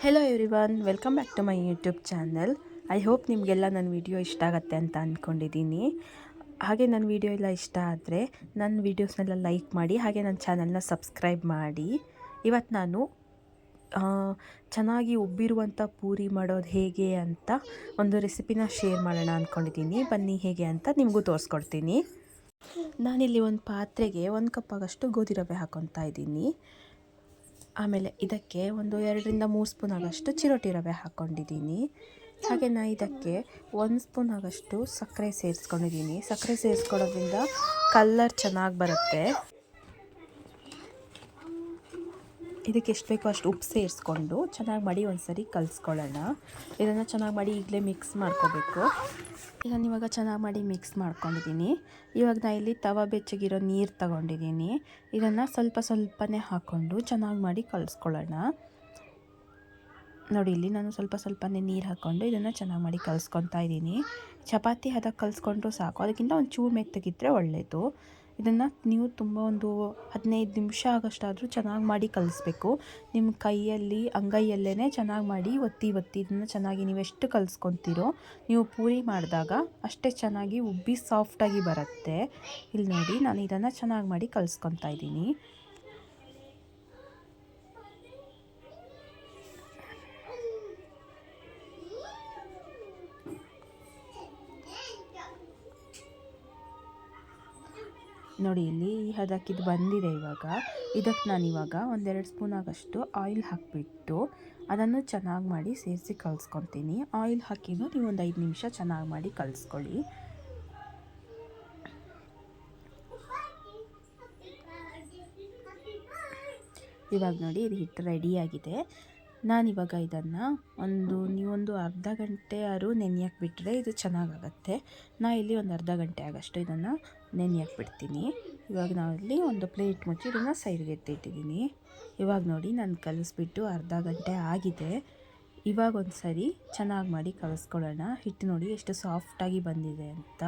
Hello everyone, welcome back to my YouTube channel. I hope ನಿಮಗೆಲ್ಲ ನನ್ನ video ಇಷ್ಟ ಆಗುತ್ತೆ ಅಂತ ಅಂದ್ಕೊಂಡಿದ್ದೀನಿ. ಹಾಗೆ ನನ್ನ ವಿಡಿಯೋ ಎಲ್ಲ ಇಷ್ಟ ಆದರೆ ನನ್ನ ವೀಡಿಯೋಸ್ನೆಲ್ಲ ಲೈಕ್ ಮಾಡಿ, ಹಾಗೆ ನನ್ನ ಚಾನಲ್ನ ಸಬ್ಸ್ಕ್ರೈಬ್ ಮಾಡಿ. ಇವತ್ತು ನಾನು ಚೆನ್ನಾಗಿ ಉಬ್ಬಿರುವಂಥ ಪೂರಿ ಮಾಡೋದು ಹೇಗೆ ಅಂತ ಒಂದು ರೆಸಿಪಿನ ಶೇರ್ ಮಾಡೋಣ ಅಂದ್ಕೊಂಡಿದ್ದೀನಿ. ಬನ್ನಿ ಹೇಗೆ ಅಂತ ನಿಮಗೂ ತೋರಿಸ್ಕೊಡ್ತೀನಿ. ನಾನಿಲ್ಲಿ ಒಂದು ಪಾತ್ರೆಗೆ 1 ಕಪ್ ಆಗಷ್ಟು ಗೋಧಿ ರವೆ ಹಾಕ್ಕೊತಾ ಇದ್ದೀನಿ. ಆಮೇಲೆ ಇದಕ್ಕೆ ಒಂದು 2ರಿಂದ 3 ಸ್ಪೂನ್ ಆಗಷ್ಟು ಚಿರೋಟಿ ರವೆ ಹಾಕ್ಕೊಂಡಿದ್ದೀನಿ. ಹಾಗೆ ನಾನು ಇದಕ್ಕೆ 1 ಸ್ಪೂನ್ ಆಗಷ್ಟು ಸಕ್ಕರೆ ಸೇರಿಸ್ಕೊಂಡಿದ್ದೀನಿ. ಸಕ್ಕರೆ ಸೇರಿಸ್ಕೊಳ್ಳೋದ್ರಿಂದ ಕಲರ್ ಚೆನ್ನಾಗಿ ಬರುತ್ತೆ. ಇದಕ್ಕೆ ಎಷ್ಟು ಬೇಕೋ ಅಷ್ಟು ಉಪ್ಪು ಸೇರಿಸ್ಕೊಂಡು ಚೆನ್ನಾಗಿ ಮಾಡಿ ಒಂದ್ಸರಿ ಕಲಿಸ್ಕೊಳ್ಳೋಣ. ಇದನ್ನು ಚೆನ್ನಾಗಿ ಮಾಡಿ ಈಗಲೇ ಮಿಕ್ಸ್ ಮಾಡ್ಕೋಬೇಕು. ಈಗ ಇವಾಗ ಚೆನ್ನಾಗಿ ಮಾಡಿ ಮಿಕ್ಸ್ ಮಾಡ್ಕೊಂಡಿದ್ದೀನಿ. ಇವಾಗ ನಾನು ಇಲ್ಲಿ ತವ ಬೆಚ್ಚಗಿರೋ ನೀರು ತಗೊಂಡಿದ್ದೀನಿ. ಇದನ್ನು ಸ್ವಲ್ಪನೇ ಹಾಕ್ಕೊಂಡು ಚೆನ್ನಾಗಿ ಮಾಡಿ ಕಲಿಸ್ಕೊಳ್ಳೋಣ. ನೋಡಿ, ಇಲ್ಲಿ ನಾನು ಸ್ವಲ್ಪನೇ ನೀರು ಹಾಕ್ಕೊಂಡು ಇದನ್ನು ಚೆನ್ನಾಗಿ ಮಾಡಿ ಕಲಿಸ್ಕೊತಾ ಇದ್ದೀನಿ. ಚಪಾತಿ ಹದಕ್ಕೆ ಕಲಿಸ್ಕೊಂಡ್ರೂ ಸಾಕು, ಅದಕ್ಕಿಂತ ಒಂದು ಚೂರು ಮೆತ್ತಗಿದ್ರೆ ಒಳ್ಳೆಯದು. ಇದನ್ನು ನೀವು ತುಂಬ ಒಂದು 15 ನಿಮಿಷ ಆಗಷ್ಟಾದರೂ ಚೆನ್ನಾಗಿ ಮಾಡಿ ಕಲಿಸ್ಬೇಕು. ನಿಮ್ಮ ಕೈಯಲ್ಲಿ ಅಂಗೈಯಲ್ಲೇ ಚೆನ್ನಾಗಿ ಮಾಡಿ ಒತ್ತಿ ಇದನ್ನು ಚೆನ್ನಾಗಿ ನೀವು ಎಷ್ಟು ಕಲಿಸ್ಕೊತೀರೋ ನೀವು ಪೂರಿ ಮಾಡಿದಾಗ ಅಷ್ಟೇ ಚೆನ್ನಾಗಿ ಉಬ್ಬಿ ಸಾಫ್ಟಾಗಿ ಬರುತ್ತೆ. ಇಲ್ಲಿ ನೋಡಿ, ನಾನು ಇದನ್ನು ಚೆನ್ನಾಗಿ ಮಾಡಿ ಕಲಿಸ್ಕೊತಾ ಇದ್ದೀನಿ. ನೋಡಿ, ಇಲ್ಲಿ ಈ ಹದಕ್ಕಿದು ಬಂದಿದೆ. ಇದಕ್ಕೆ ನಾನಿವಾಗ 1-2 ಸ್ಪೂನ್ ಆಗಷ್ಟು ಆಯಿಲ್ ಹಾಕಿಬಿಟ್ಟು ಅದನ್ನು ಚೆನ್ನಾಗಿ ಮಾಡಿ ಸೇರಿಸಿ ಕಲಿಸ್ಕೊತೀನಿ. ಆಯಿಲ್ ಹಾಕಿನೂ ನೀವು ಒಂದು 5 ನಿಮಿಷ ಚೆನ್ನಾಗಿ ಮಾಡಿ ಕಲಿಸ್ಕೊಳ್ಳಿ. ಇವಾಗ ನೋಡಿ, ಇದು ಹಿಟ್ಟು ರೆಡಿಯಾಗಿದೆ. ನಾನಿವಾಗ ಇದನ್ನು ನೀವೊಂದು ಅರ್ಧ ಗಂಟೆ ಆದ್ರೂ ನೆನೆಯಕ್ಕೆ ಬಿಟ್ಟರೆ ಇದು ಚೆನ್ನಾಗಾಗತ್ತೆ. ಇಲ್ಲಿ ಒಂದು ಅರ್ಧ ಗಂಟೆ ಆಗಷ್ಟು ಇದನ್ನು ನೆನೆಯಕ್ಕೆ ಬಿಡ್ತೀನಿ. ಇವಾಗ ನಾವಿಲ್ಲಿ ಒಂದು ಪ್ಲೇಟ್ ಮುಚ್ಚಿ ಇದನ್ನು ಸೈಡ್ಗೆ ಎತ್ತಿಟ್ಟಿದ್ದೀನಿ. ಇವಾಗ ನೋಡಿ, ನಾನು ಕಲಿಸ್ಬಿಟ್ಟು ಅರ್ಧ ಗಂಟೆ ಆಗಿದೆ. ಇವಾಗ ಒಂದು ಸರಿ ಚೆನ್ನಾಗಿ ಮಾಡಿ ಕಲಿಸ್ಕೊಳ್ಳೋಣ. ಹಿಟ್ಟು ನೋಡಿ ಎಷ್ಟು ಸಾಫ್ಟಾಗಿ ಬಂದಿದೆ ಅಂತ.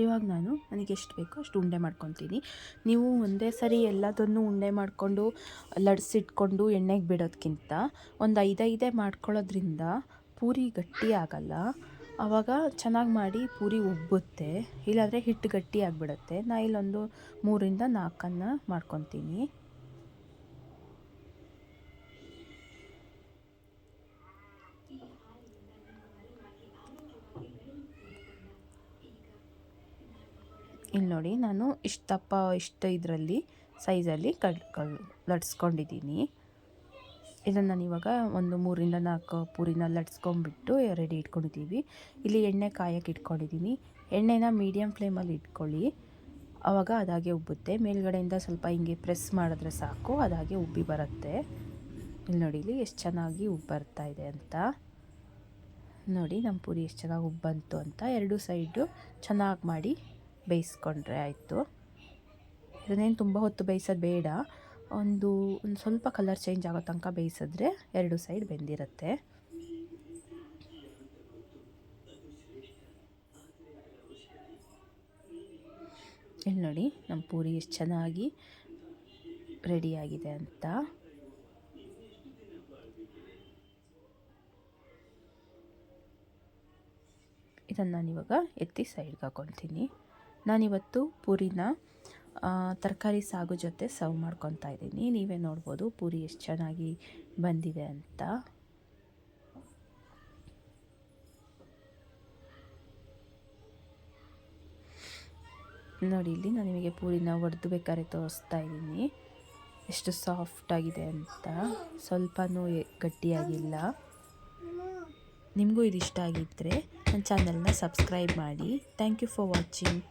ಇವಾಗ ನನಗೆ ಎಷ್ಟು ಬೇಕೋ ಅಷ್ಟು ಉಂಡೆ ಮಾಡ್ಕೊತೀನಿ. ನೀವು ಒಂದೇ ಸರಿ ಎಲ್ಲದನ್ನು ಉಂಡೆ ಮಾಡಿಕೊಂಡು ಲಡ್ಸಿಟ್ಕೊಂಡು ಎಣ್ಣೆಗೆ ಬಿಡೋದಕ್ಕಿಂತ ಒಂದು 5 ಮಾಡ್ಕೊಳ್ಳೋದ್ರಿಂದ ಪೂರಿ ಗಟ್ಟಿ ಆಗಲ್ಲ. ಆವಾಗ ಚೆನ್ನಾಗಿ ಮಾಡಿ ಪೂರಿ ಉಬ್ಬುತ್ತೆ. ಇಲ್ಲಾಂದರೆ ಹಿಟ್ಟು ಗಟ್ಟಿ ಆಗಿಬಿಡುತ್ತೆ. ಇಲ್ಲೊಂದು 3ರಿಂದ 4 ಮಾಡ್ಕೊತೀನಿ. ಇಲ್ಲಿ ನೋಡಿ, ನಾನು ಇಷ್ಟು ಇದರಲ್ಲಿ ಸೈಜಲ್ಲಿ ಲಟ್ಸ್ಕೊಂಡಿದ್ದೀನಿ. ಇದನ್ನು ನಾನಿವಾಗ ಒಂದು 3ರಿಂದ 4 ಪೂರಿನ ಲಟ್ಸ್ಕೊಂಡ್ಬಿಟ್ಟು ರೆಡಿ ಇಟ್ಕೊಂಡಿದ್ದೀವಿ. ಇಲ್ಲಿ ಎಣ್ಣೆ ಕಾಯಕ್ಕೆ ಇಟ್ಕೊಂಡಿದ್ದೀನಿ. ಎಣ್ಣೆನ ಮೀಡಿಯಮ್ ಫ್ಲೇಮಲ್ಲಿ ಇಟ್ಕೊಳ್ಳಿ. ಆವಾಗ ಅದಾಗೆ ಉಬ್ಬುತ್ತೆ. ಮೇಲ್ಗಡೆಯಿಂದ ಸ್ವಲ್ಪ ಹಿಂಗೆ ಪ್ರೆಸ್ ಮಾಡಿದ್ರೆ ಸಾಕು, ಅದಾಗೆ ಉಬ್ಬಿ ಬರುತ್ತೆ. ಇಲ್ಲಿ ನೋಡಿ, ಇಲ್ಲಿ ಎಷ್ಟು ಚೆನ್ನಾಗಿ ಬರ್ತಾ ಇದೆ ಅಂತ. ನೋಡಿ, ನಮ್ಮ ಪೂರಿ ಎಷ್ಟು ಚೆನ್ನಾಗಿ ಉಬ್ಬಂತು ಅಂತ. 2 ಸೈಡು ಚೆನ್ನಾಗಿ ಮಾಡಿ ಬೇಯಿಸ್ಕೊಂಡ್ರೆ ಆಯಿತು. ಇದನ್ನೇನು ತುಂಬ ಹೊತ್ತು ಬೇಯಿಸೋದು ಬೇಡ. ಒಂದು ಸ್ವಲ್ಪ ಕಲರ್ ಚೇಂಜ್ ಆಗೋ ತನಕ ಬೇಯಿಸಿದ್ರೆ 2 ಸೈಡ್ ಬೆಂದಿರುತ್ತೆ. ಇಲ್ಲಿ ನೋಡಿ, ನಮ್ಮ ಪೂರಿ ಎಷ್ಟು ಚೆನ್ನಾಗಿ ರೆಡಿಯಾಗಿದೆ ಅಂತ. ಇದನ್ನು ನಾನಿವಾಗ ಎತ್ತಿ ಸೈಡ್ಗೆ ಹಾಕ್ಕೊಳ್ತೀನಿ. ನಾನಿವತ್ತು ಪೂರಿನ ತರಕಾರಿ ಸಾಗು ಜೊತೆ ಸರ್ವ್ ಮಾಡ್ಕೊತಾ ಇದ್ದೀನಿ. ನೀವೇ ನೋಡ್ಬೋದು ಪೂರಿ ಎಷ್ಟು ಚೆನ್ನಾಗಿ ಬಂದಿದೆ ಅಂತ. ನೋಡಿ, ಇಲ್ಲಿ ನಾನು ನಿಮಗೆ ಪೂರಿನ ಒಡೆದು ಬೇಕಾದ್ರೆ ತೋರಿಸ್ತಾ ಇದ್ದೀನಿ ಎಷ್ಟು ಸಾಫ್ಟಾಗಿದೆ ಅಂತ. ಸ್ವಲ್ಪನೂ ಗಟ್ಟಿಯಾಗಿಲ್ಲ. ನಿಮಗೂ ಇದು ಇಷ್ಟ ಆಗಿದ್ದರೆ ನನ್ನ ಚಾನಲ್ನ ಸಬ್ಸ್ಕ್ರೈಬ್ ಮಾಡಿ. Thank you for watching.